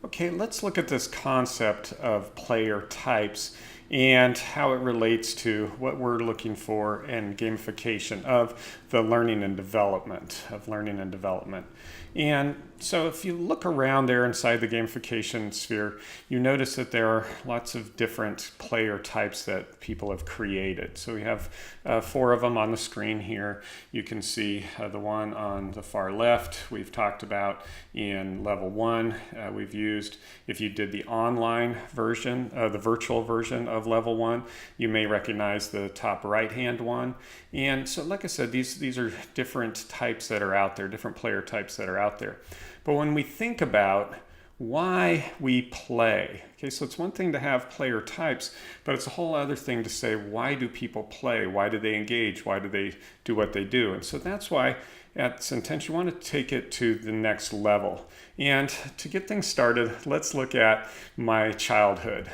Okay, let's look at this concept of player types and how it relates to what we're looking for in gamification of the learning and development. And so if you look around there inside the gamification sphere, you notice that there are lots of different player types that people have created. So we have four of them on the screen here. You can see the one on the far left we've talked about in level 1. We've used, if you did the online version, the virtual version of level 1, you may recognize the top right hand one. And so like I said, these are different types that are out there, different player types that are out there. But when we think about why we play, okay, so it's one thing to have player types, but it's a whole other thing to say, why do people play? Why do they engage? Why do they do what they do? And so that's why at Cententia, you want to take it to the next level. And to get things started, let's look at my childhood.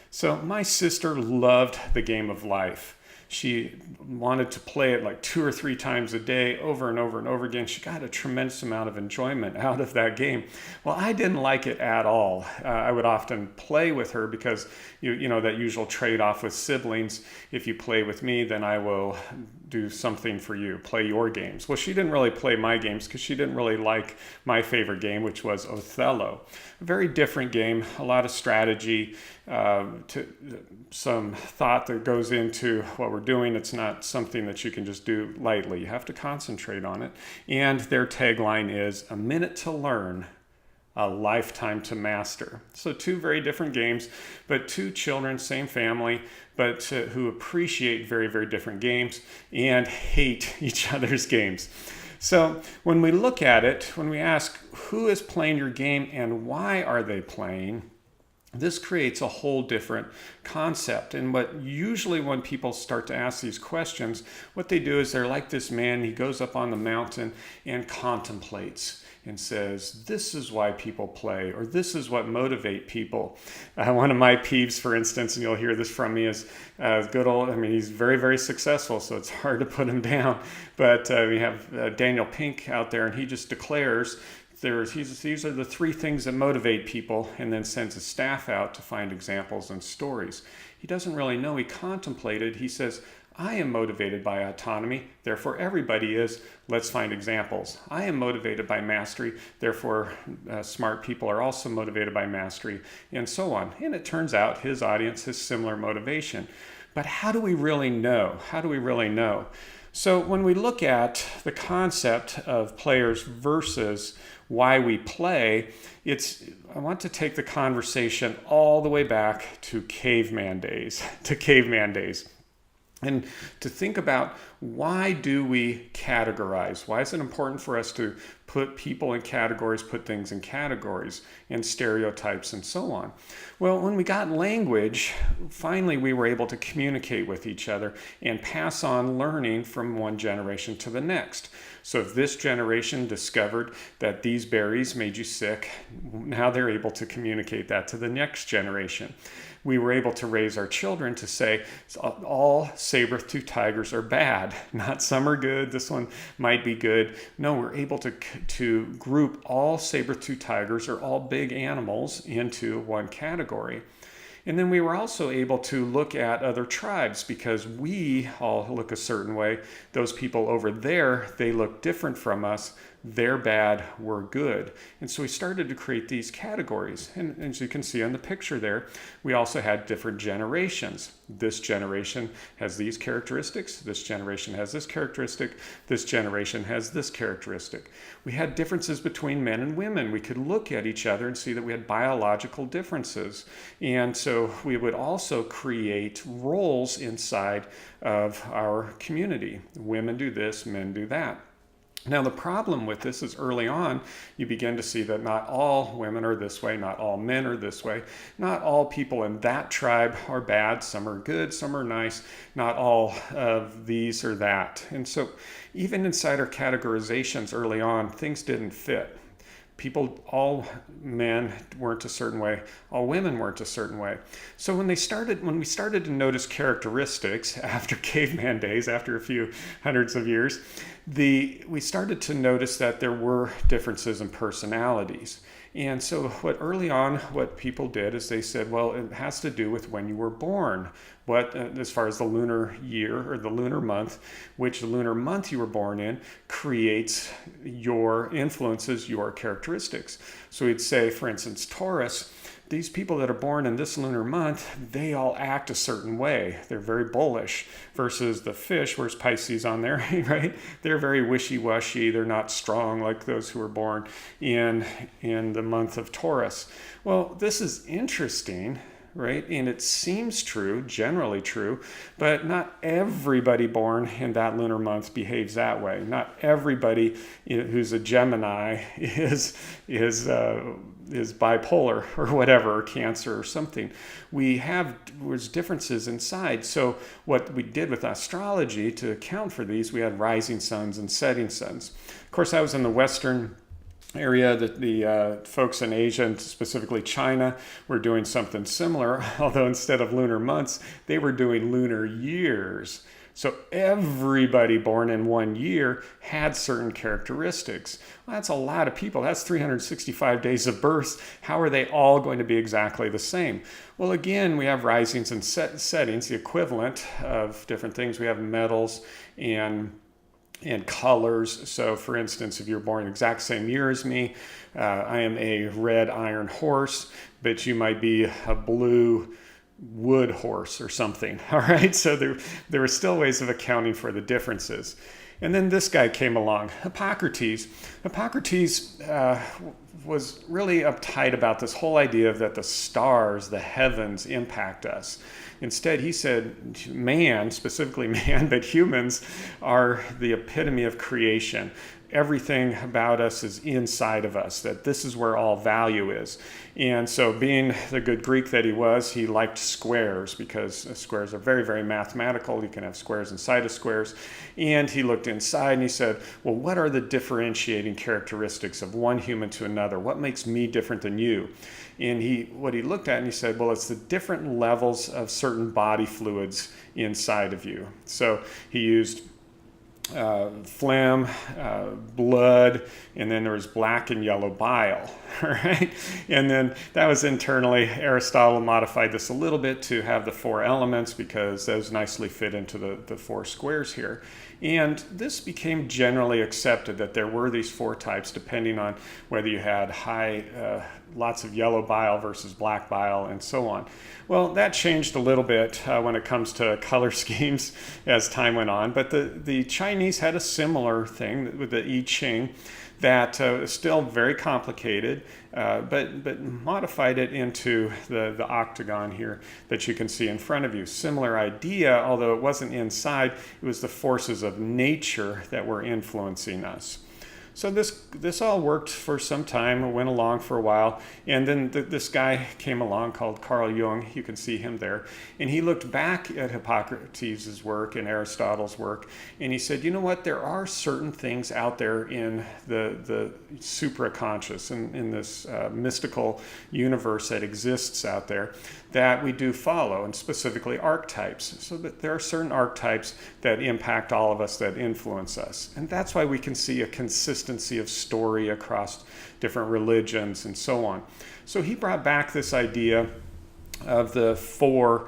So my sister loved the game of life. She wanted to play it like 2 or 3 times a day, over and over and over again. She got a tremendous amount of enjoyment out of that game. Well, I didn't like it at all. I would often play with her because, you know, that usual trade-off with siblings. If you play with me, then I will do something for you, play your games. Well, she didn't really play my games because she didn't really like my favorite game, which was Othello. A very different game, a lot of strategy, some thought that goes into what we're doing. It's not something that you can just do lightly. You have to concentrate on it. And their tagline is, "A minute to learn, a lifetime to master." So 2 very different games, but 2 children, same family, but who appreciate very, very different games and hate each other's games. So when we look at it, when we ask who is playing your game and why are they playing, this creates a whole different concept. And what usually when people start to ask these questions, what they do is they're like this man, he goes up on the mountain and contemplates and says, this is why people play, or this is what motivate people. One of my peeves, for instance, and you'll hear this from me, is he's very, very successful, so it's hard to put him down. But we have Daniel Pink out there, and he just declares, these are the 3 things that motivate people, and then sends his staff out to find examples and stories. He doesn't really know. He contemplated. He says, I am motivated by autonomy, therefore everybody is. Let's find examples. I am motivated by mastery, therefore smart people are also motivated by mastery, and so on. And it turns out his audience has similar motivation. But how do we really know? How do we really know? So when we look at the concept of players versus why we play, I want to take the conversation all the way back to caveman days, and to think about, why do we categorize? Why is it important for us to put people in categories, put things in categories, and stereotypes and so on? Well, when we got language, finally we were able to communicate with each other and pass on learning from one generation to the next. So if this generation discovered that these berries made you sick, now they're able to communicate that to the next generation. We were able to raise our children to say all saber-toothed tigers are bad. Not some are good, this one might be good. No, we're able to group all saber-toothed tigers or all big animals into one category. And then we were also able to look at other tribes because we all look a certain way. Those people over there, they look different from us. They're bad, we're good. And so we started to create these categories. And as you can see on the picture there, we also had different generations. This generation has these characteristics. This generation has this characteristic. This generation has this characteristic. We had differences between men and women. We could look at each other and see that we had biological differences. And so we would also create roles inside of our community. Women do this, men do that. Now, the problem with this is early on, you begin to see that not all women are this way, not all men are this way, not all people in that tribe are bad, some are good, some are nice, not all of these are that. And so even inside our categorizations early on, things didn't fit. All men weren't a certain way, all women weren't a certain way. So when we started to notice characteristics after caveman days, after a few hundreds of years, we started to notice that there were differences in personalities. And so what people did is they said, well, it has to do with when you were born. What, as far as the lunar year or the lunar month, which lunar month you were born in influences your characteristics. So we'd say, for instance, Taurus, these people that are born in this lunar month, they all act a certain way. They're very bullish versus the fish, where's Pisces on there, right? They're very wishy-washy. They're not strong like those who are born in the month of Taurus. Well, this is interesting, right? And it seems true, generally true, but not everybody born in that lunar month behaves that way. Not everybody who's a Gemini is bipolar or whatever, or Cancer or something. There's differences inside. So what we did with astrology to account for these, we had rising suns and setting suns. Of course, I was in the Western area. The folks in Asia, and specifically China, were doing something similar, although instead of lunar months, they were doing lunar years. So everybody born in one year had certain characteristics. Well, that's a lot of people. That's 365 days of birth. How are they all going to be exactly the same? Well, again, we have risings and settings, the equivalent of different things. We have metals and colors. So for instance, if you're born the exact same year as me, I am a red iron horse, but you might be a blue wood horse or something. All right. So there were still ways of accounting for the differences. And then this guy came along, Hippocrates. Hippocrates was really uptight about this whole idea that the stars, the heavens, impact us. Instead, he said man, specifically man, but humans are the epitome of creation. Everything about us is inside of us, that this is where all value is. And so being the good Greek that he was, he liked squares because squares are very, very mathematical. You can have squares inside of squares. And he looked inside and he said, well, what are the differentiating characteristics of one human to another? What makes me different than you? And what he looked at and he said, well, it's the different levels of certain body fluids inside of you. So he used phlegm, blood, and then there was black and yellow bile, right? And then that was internally. Aristotle modified this a little bit to have the four elements because those nicely fit into the four squares here. And this became generally accepted that there were these four types depending on whether you had lots of yellow bile versus black bile and so on. Well, that changed a little bit when it comes to color schemes as time went on, but the Chinese had a similar thing with the I Ching that is still very complicated, but modified it into the octagon here that you can see in front of you. Similar idea, although it wasn't inside, it was the forces of nature that were influencing us. So this all worked for some time. It went along for a while. And then this guy came along called Carl Jung. You can see him there. And he looked back at Hippocrates' work and Aristotle's work. And he said, you know what? There are certain things out there in the supraconscious, in this mystical universe that exists out there that we do follow, and specifically archetypes. So that there are certain archetypes that impact all of us, that influence us. And that's why we can see a consistency of story across different religions and so on. So he brought back this idea of the four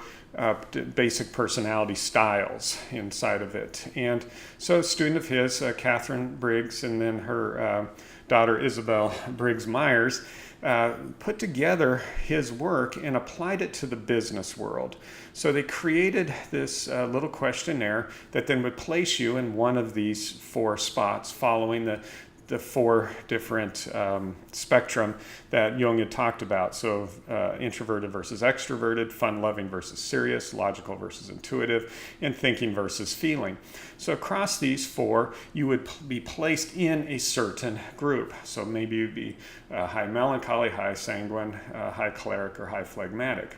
basic personality styles inside of it. And so a student of his, Catherine Briggs, and then her daughter Isabel Briggs Myers, put together his work and applied it to the business world. So they created this little questionnaire that then would place you in one of these four spots following the four different spectrum that Jung had talked about. So introverted versus extroverted, fun-loving versus serious, logical versus intuitive, and thinking versus feeling. So across these four, you would be placed in a certain group. So maybe you'd be high melancholy, high sanguine, high choleric, or high phlegmatic.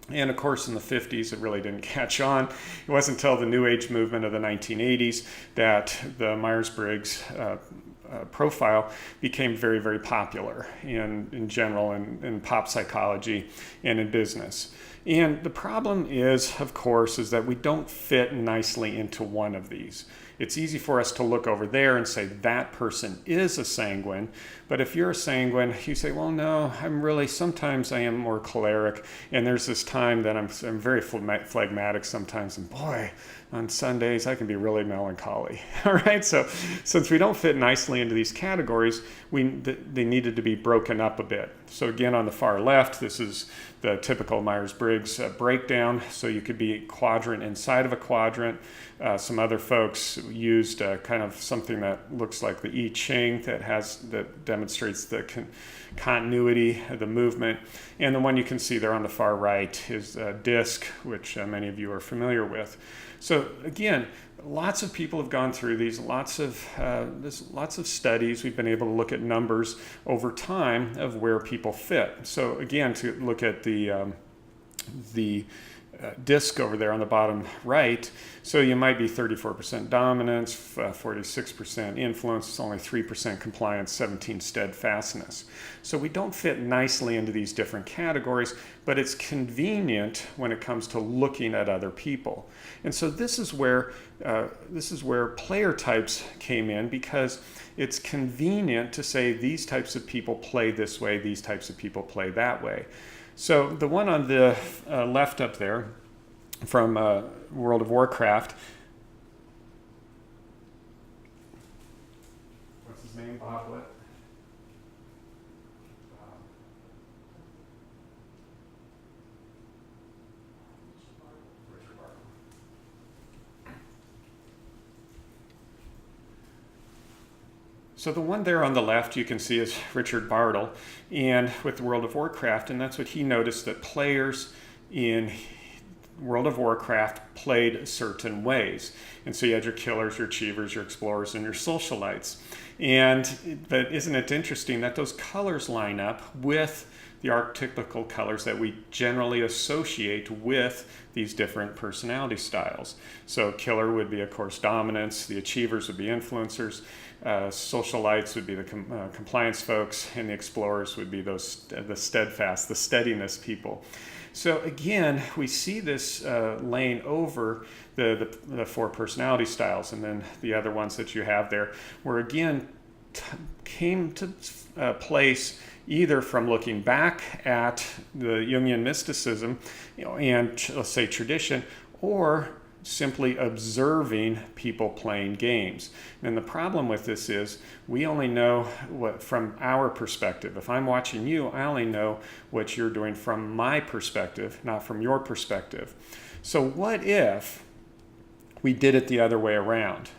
And of course, in the 50s, it really didn't catch on. It wasn't until the New Age movement of the 1980s that the Myers-Briggs profile became very, very popular in general in pop psychology and in business. And the problem is, of course, is that we don't fit nicely into one of these. it's easy for us to look over there and say that person is a sanguine. But if you're a sanguine, you say, well, no, sometimes I am more choleric. And there's this time that I'm very phlegmatic sometimes. And boy, on Sundays, I can be really melancholy. All right. So since we don't fit nicely into these categories, they needed to be broken up a bit. So again, on the far left, this is the typical Myers-Briggs breakdown. So you could be a quadrant inside of a quadrant. Some other folks used kind of something that looks like the I Ching that demonstrates the continuity of the movement. And the one you can see there on the far right is DISC, which many of you are familiar with. So again, lots of people have gone through these, there's lots of studies. We've been able to look at numbers over time of where people fit. So again, to look at the disc over there on the bottom right, so you might be 34% dominance, 46% influence, only 3% compliance, 17 steadfastness. So we don't fit nicely into these different categories, but it's convenient when it comes to looking at other people. And so this is where player types came in, because it's convenient to say these types of people play this way, these types of people play that way. So the one on the left up there from World of Warcraft, what's his name, Boblet? So the one there on the left you can see is Richard Bartle, and with World of Warcraft, and that's what he noticed, that players in World of Warcraft played certain ways. And so you had your killers, your achievers, your explorers, and your socialites. But isn't it interesting that those colors line up with the archetypical colors that we generally associate with these different personality styles? So killer would be, of course, dominance. The achievers would be influencers. Socialites would be the compliance folks, and the explorers would be the steadfast, the steadiness people. So again, we see this laying over the four personality styles, and then the other ones that you have there, where again came to place either from looking back at the Jungian mysticism, and let's say tradition, or simply observing people playing games. And the problem with this is we only know what from our perspective. If I'm watching you, I only know what you're doing from my perspective, not from your perspective. So what if we did it the other way around?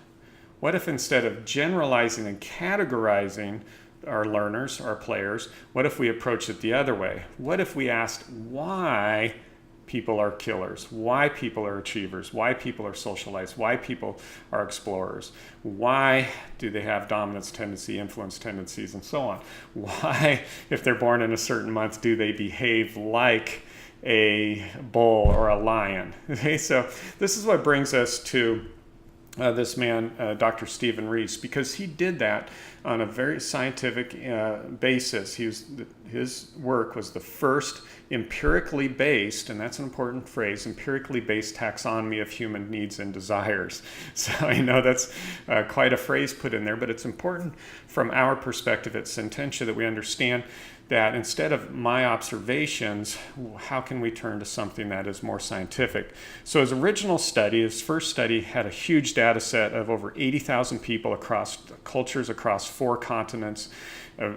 What if instead of generalizing and categorizing our learners, our players, what if we approach it the other way? What if we asked why people are killers, why people are achievers, why people are socialites, why people are explorers, why do they have dominance tendency, influence tendencies, and so on? Why, if they're born in a certain month, do they behave like a bull or a lion? Okay, so this is what brings us to this man, Dr. Stephen Reese, because he did that on a very scientific basis. His work was the first empirically based, and that's an important phrase, empirically based taxonomy of human needs and desires. So I know that's quite a phrase put in there, but it's important from our perspective at Sententia that we understand that instead of my observations, how can we turn to something that is more scientific? So his original study, his first study, had a huge data set of over 80,000 people across cultures, across 4 continents.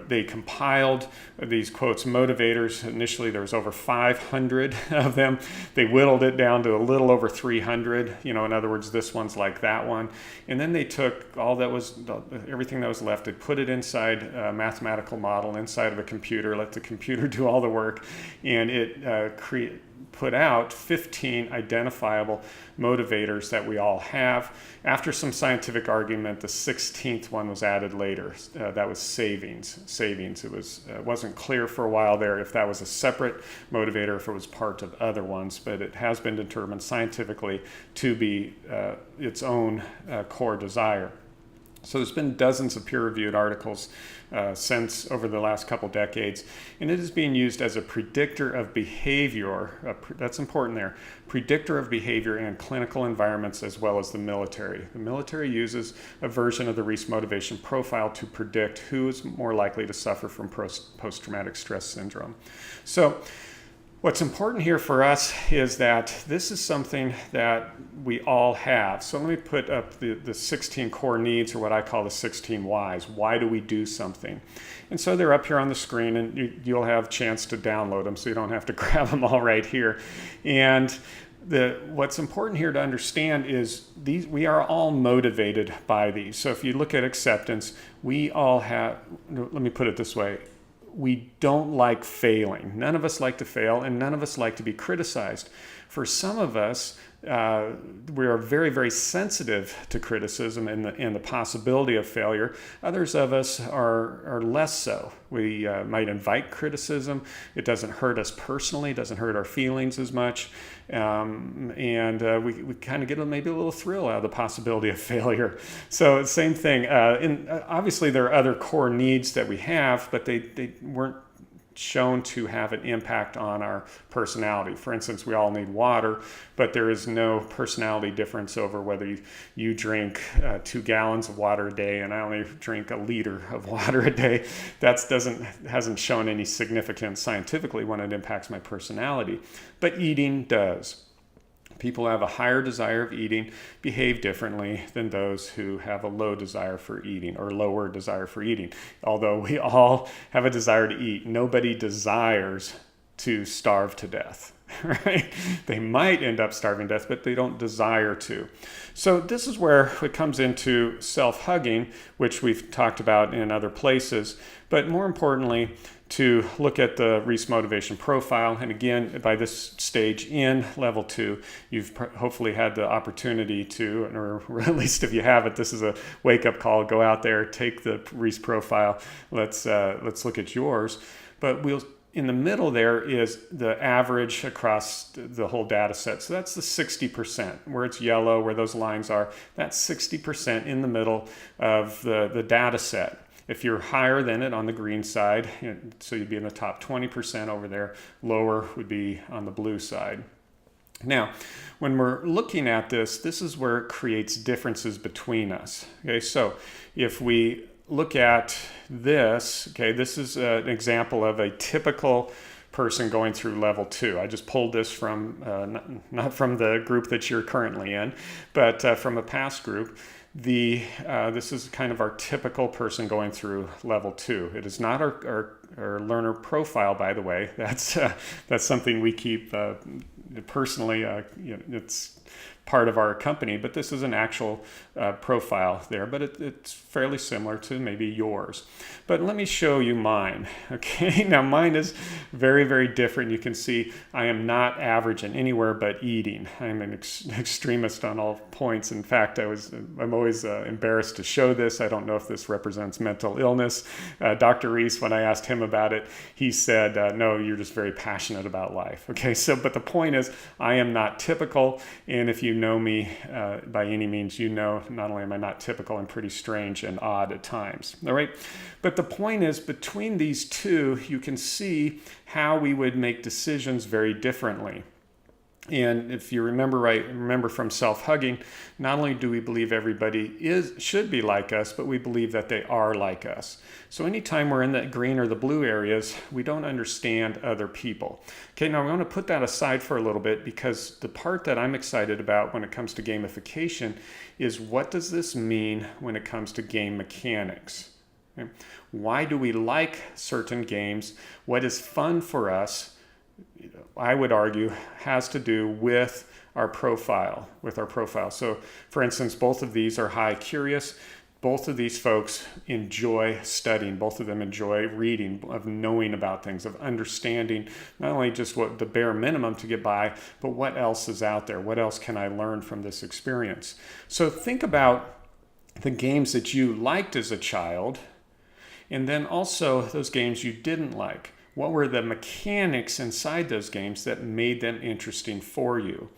They compiled these, quotes, motivators. Initially, there was over 500 of them. They whittled it down to a little over 300. In other words, this one's like that one. And then they took everything that was left, they put it inside a mathematical model, inside of a computer, let the computer do all the work, and it put out 15 identifiable motivators that we all have. After some scientific argument, the 16th one was added later. That was savings. It wasn't clear for a while there if that was a separate motivator, if it was part of other ones, but it has been determined scientifically to be its own core desire. So there's been dozens of peer-reviewed articles since over the last couple decades, and it is being used as a predictor of behavior. That's important there. Predictor of behavior in clinical environments as well as the military. The military uses a version of the Reese motivation profile to predict who is more likely to suffer from post-traumatic stress syndrome. So what's important here for us is that this is something that we all have. So let me put up the 16 core needs, or what I call the 16 whys. Why do we do something? And so they're up here on the screen, and you'll have a chance to download them, so you don't have to grab them all right here. And what's important here to understand is we are all motivated by these. So if you look at acceptance, we all have, let me put it this way, we don't like failing. None of us like to fail, and none of us like to be criticized. For some of us, we are very, very sensitive to criticism and the possibility of failure. Others of us are less so. We might invite criticism. It doesn't hurt us personally. It doesn't hurt our feelings as much. And we kind of get maybe a little thrill out of the possibility of failure. So same thing. Obviously, there are other core needs that we have, but they weren't shown to have an impact on our personality. For instance, we all need water, but there is no personality difference over whether you drink 2 gallons of water a day and I only drink a liter of water a day. That hasn't shown any significance scientifically when it impacts my personality, but eating does. People who have a higher desire of eating behave differently than those who have a low desire for eating or lower desire for eating. Although we all have a desire to eat, nobody desires to starve to death. Right? They might end up starving to death, but they don't desire to. So this is where it comes into self-hugging, which we've talked about in other places, but more importantly, to look at the Reese motivation profile. And again, by this stage in level 2, you've hopefully had the opportunity to, or at least if you haven't, this is a wake-up call. Go out there, take the Reese profile. Let's look at yours. But in the middle there is the average across the whole data set. So that's the 60%, where it's yellow, where those lines are. That's 60% in the middle of the data set. If you're higher than it on the green side, so you'd be in the top 20% over there, lower would be on the blue side. Now, when we're looking at this is where it creates differences between us. Okay, so if we look at this, okay, this is an example of a typical person going through level 2. I just pulled this from, not from the group that you're currently in, but from a past group. This is kind of our typical person going through level 2. It is not our learner profile, by the way. That's something we keep personally. It's part of our company, but this is an actual profile there, but it's fairly similar to maybe yours. But let me show you mine. Okay, now mine is very, very different. You can see I am not average in anywhere but eating. I'm an extremist on all points. In fact, I'm always embarrassed to show this. I don't know if this represents mental illness. Dr. Reese, when I asked him about it, he said, no, you're just very passionate about life. Okay, but the point is, I am not typical, and if you know me by any means, you know not only am I not typical, I'm pretty strange and odd at times. All right, but the point is, between these two, you can see how we would make decisions very differently. And if you remember from self-hugging, not only do we believe everybody should be like us, but we believe that they are like us. So anytime we're in the green or the blue areas, we don't understand other people. Okay, now I'm going to put that aside for a little bit, because the part that I'm excited about when it comes to gamification is, what does this mean when it comes to game mechanics? Okay? Why do we like certain games? What is fun for us? I would argue has to do with our profile, So for instance, both of these are high curious. Both of these folks enjoy studying. Both of them enjoy reading, of knowing about things, of understanding not only just what the bare minimum to get by, but what else is out there. What else can I learn from this experience? So think about the games that you liked as a child, and then also those games you didn't like. What were the mechanics inside those games that made them interesting for you?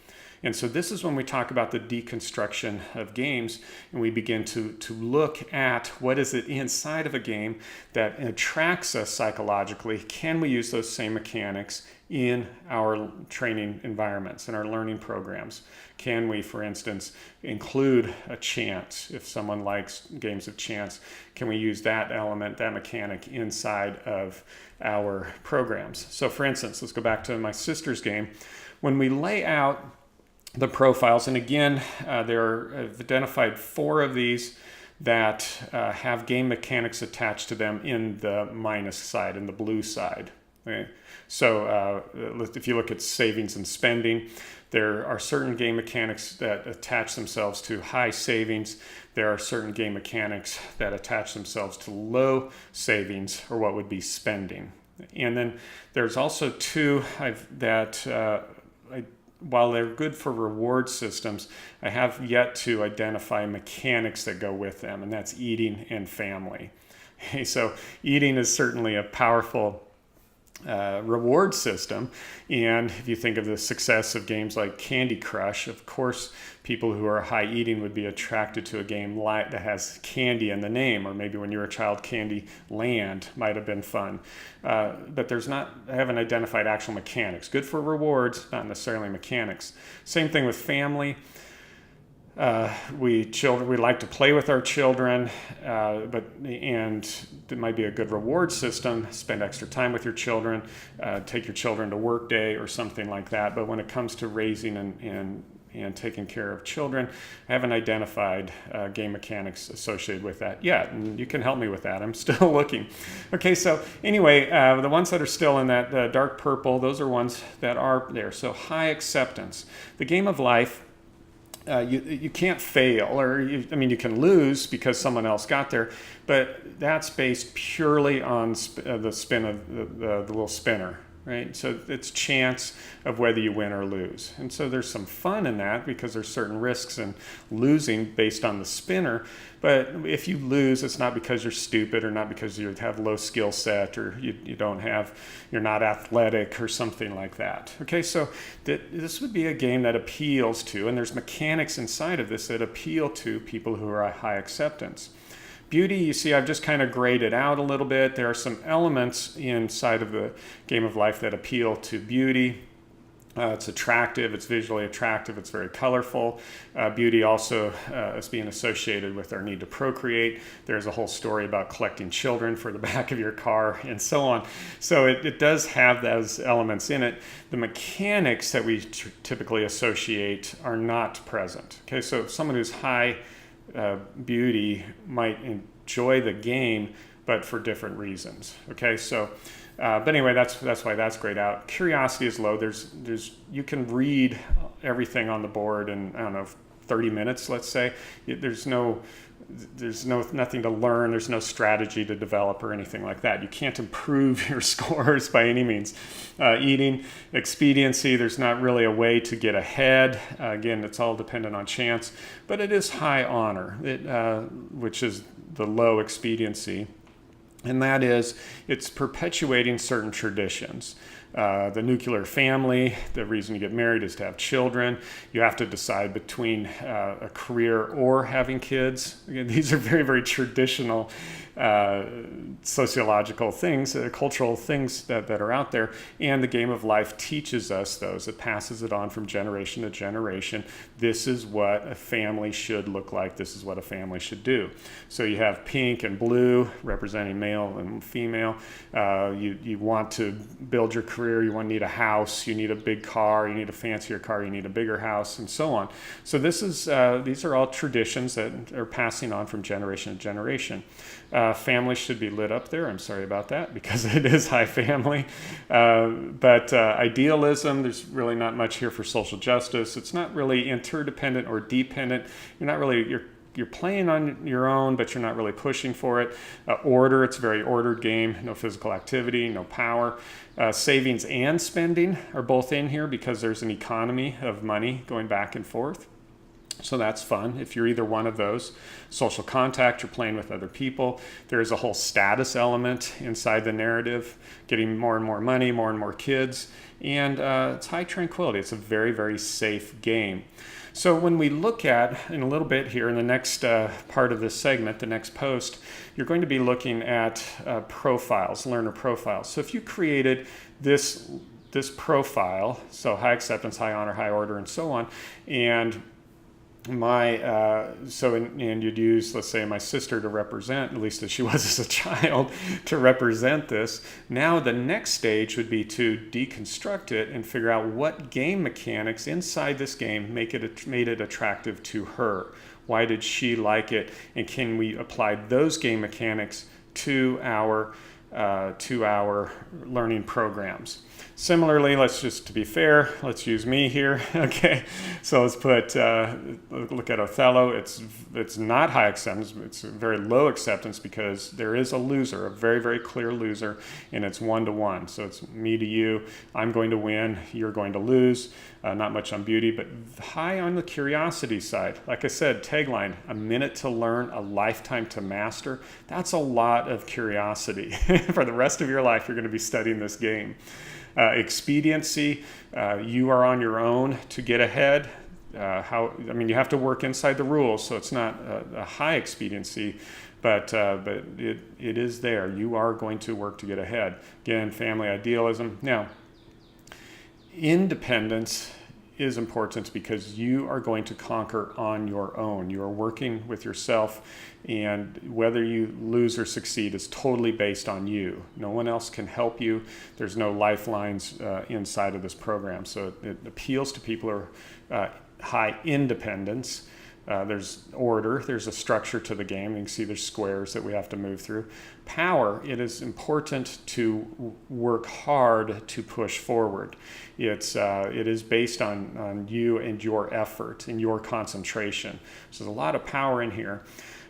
And so this is when we talk about the deconstruction of games, and we begin to look at what is it inside of a game that attracts us psychologically. Can we use those same mechanics in our training environments, in our learning programs? Can we, for instance, include a chance? If someone likes games of chance, can we use that element, that mechanic inside of our programs? So for instance, let's go back to my sister's game. When we lay out the profiles, and again, I've identified 4 of these that have game mechanics attached to them in the minus side, in the blue side. Okay? So if you look at savings and spending, there are certain game mechanics that attach themselves to high savings. There are certain game mechanics that attach themselves to low savings, or what would be spending. And then there's also 2 while they're good for reward systems, I have yet to identify mechanics that go with them, and that's eating and family. Okay, so eating is certainly a powerful reward system. And if you think of the success of games like Candy Crush, of course, people who are high eating would be attracted to a game that has candy in the name, or maybe when you were a child, Candy Land might have been fun. But I haven't identified actual mechanics. Good for rewards, not necessarily mechanics. Same thing with family. We like to play with our children, and it might be a good reward system. Spend extra time with your children, take your children to work day or something like that. But when it comes to raising and taking care of children, I haven't identified game mechanics associated with that yet, and you can help me with that. I'm still looking. Okay, so anyway, the ones that are still in that dark purple, those are ones that are there. So high acceptance. The game of life. You can't fail, or you can lose because someone else got there, but that's based purely on the spin of the little spinner, right? So it's chance of whether you win or lose. And so there's some fun in that because there's certain risks in losing based on the spinner. But if you lose, it's not because you're stupid, or not because you have low skill set, or you're not athletic or something like that. Okay, so this would be a game that appeals to, and there's mechanics inside of this that appeal to people who are at high acceptance. Beauty, you see, I've just kind of graded out a little bit. There are some elements inside of the game of life that appeal to beauty. It's attractive, it's visually attractive, it's very colorful. Beauty also is being associated with our need to procreate. There's a whole story about collecting children for the back of your car and so on. So it does have those elements in it. The mechanics that we typically associate are not present. Okay, so someone who's high beauty might enjoy the game, but for different reasons. Okay, so but anyway, that's why that's grayed out. Curiosity is low. You can read everything on the board in, I don't know, 30 minutes, let's say. There's nothing to learn. There's no strategy to develop or anything like that. You can't improve your scores by any means. Eating, expediency, there's not really a way to get ahead. Again, it's all dependent on chance, but it is high honor, which is the low expediency. And that is, it's perpetuating certain traditions. The nuclear family, the reason you get married is to have children. You have to decide between a career or having kids. Again, these are very, very traditional sociological things, cultural things that are out there. And the game of life teaches us those. It passes it on from generation to generation. This is what a family should look like. This is what a family should do. So you have pink and blue representing male and female. You want to build your career. You need a house. You need a big car. You need a fancier car. You need a bigger house, and so on. So these are all traditions that are passing on from generation to generation. Family should be lit up there. I'm sorry about that because it is high family. But idealism, there's really not much here for social justice. It's not really interdependent or dependent. You're playing on your own, but you're not really pushing for it. Order, it's a very ordered game. No physical activity, no power. Savings and spending are both in here because there's an economy of money going back and forth. So that's fun. If you're either one of those, social contact, you're playing with other people. There's a whole status element inside the narrative, getting more and more money, more and more kids, and it's high tranquility. It's a very, very safe game. So when we look at, in a little bit here in the next part of this segment, the next post, you're going to be looking at profiles, learner profiles. So if you created this profile, so high acceptance, high honor, high order, and so on, and and you'd use, let's say, my sister to represent, at least as she was as a child, to represent this. Now the next stage would be to deconstruct it and figure out what game mechanics inside this game made it attractive to her. Why did she like it? And can we apply those game mechanics to our learning programs? Similarly, to be fair, let's use me here. Okay, so let's look at Othello. It's not high acceptance. It's very low acceptance because there is a loser, a very, very clear loser, and it's 1-to-1. So it's me to you. I'm going to win. You're going to lose. Not much on beauty, but high on the curiosity side. Like I said, tagline, a minute to learn, a lifetime to master. That's a lot of curiosity. For the rest of your life, you're going to be studying this game. Expediency, you are on your own to get ahead. You have to work inside the rules, so it's not a high expediency, but it is there. You are going to work to get ahead. Again, family idealism. Now, independence is important because you are going to conquer on your own. You are working with yourself, and whether you lose or succeed is totally based on you. No one else can help you. There's no lifelines inside of this program. So it appeals to people who are high independence. There's order, there's a structure to the game. You can see there's squares that we have to move through. Power, it is important to work hard to push forward. It is based on you and your effort and your concentration. So there's a lot of power in here.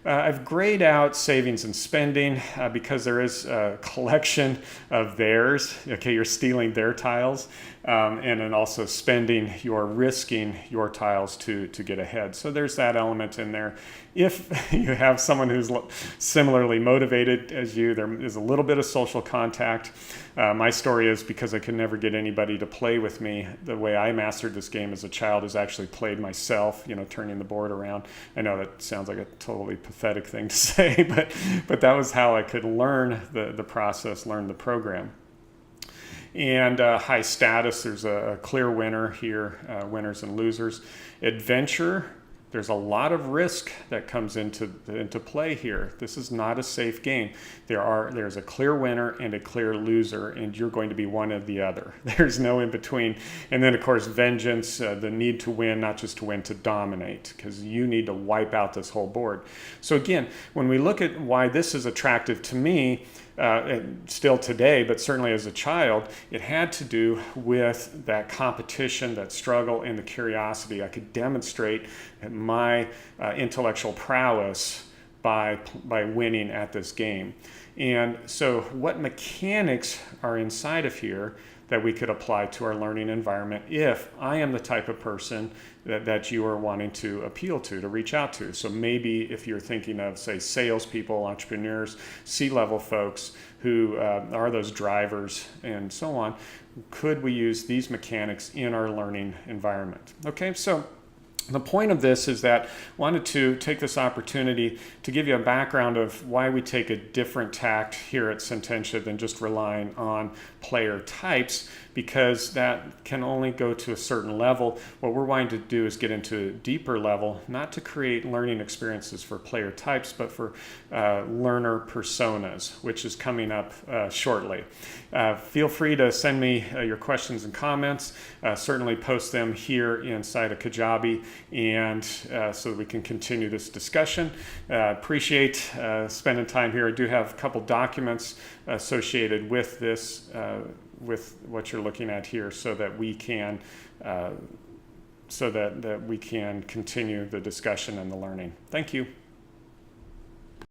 I've grayed out savings and spending because there is a collection of theirs. Okay, you're stealing their tiles, and then also spending, you're risking your tiles to get ahead. So there's that element in there. If you have someone who's similarly motivated as you, there is a little bit of social contact. My story is because I could never get anybody to play with me. The way I mastered this game as a child is actually played myself, turning the board around. I know that sounds like a totally pathetic thing to say, but that was how I could learn the process, learn the program. And high status, there's a clear winner here, winners and losers. Adventure, there's a lot of risk that comes into play here. This is not a safe game. There's a clear winner and a clear loser, and you're going to be one of the other. There's no in between. And then, of course, vengeance, the need to win, not just to win, to dominate, because you need to wipe out this whole board. So again, when we look at why this is attractive to me, still today, but certainly as a child, it had to do with that competition, that struggle, and the curiosity. I could demonstrate my intellectual prowess by winning at this game. And so what mechanics are inside of here that we could apply to our learning environment if I am the type of person that you are wanting to appeal to reach out to? So maybe if you're thinking of, say, salespeople, entrepreneurs, C-level folks who are those drivers and so on, could we use these mechanics in our learning environment? Okay, so the point of this is that I wanted to take this opportunity to give you a background of why we take a different tact here at Sententia than just relying on player types, because that can only go to a certain level. What we're wanting to do is get into a deeper level, not to create learning experiences for player types, but for learner personas, which is coming up shortly. Feel free to send me your questions and comments. Certainly post them here inside of Kajabi, and so that we can continue this discussion. Appreciate spending time here. I do have a couple documents associated with this, with what you're looking at here, so that we can continue the discussion and the learning. Thank you.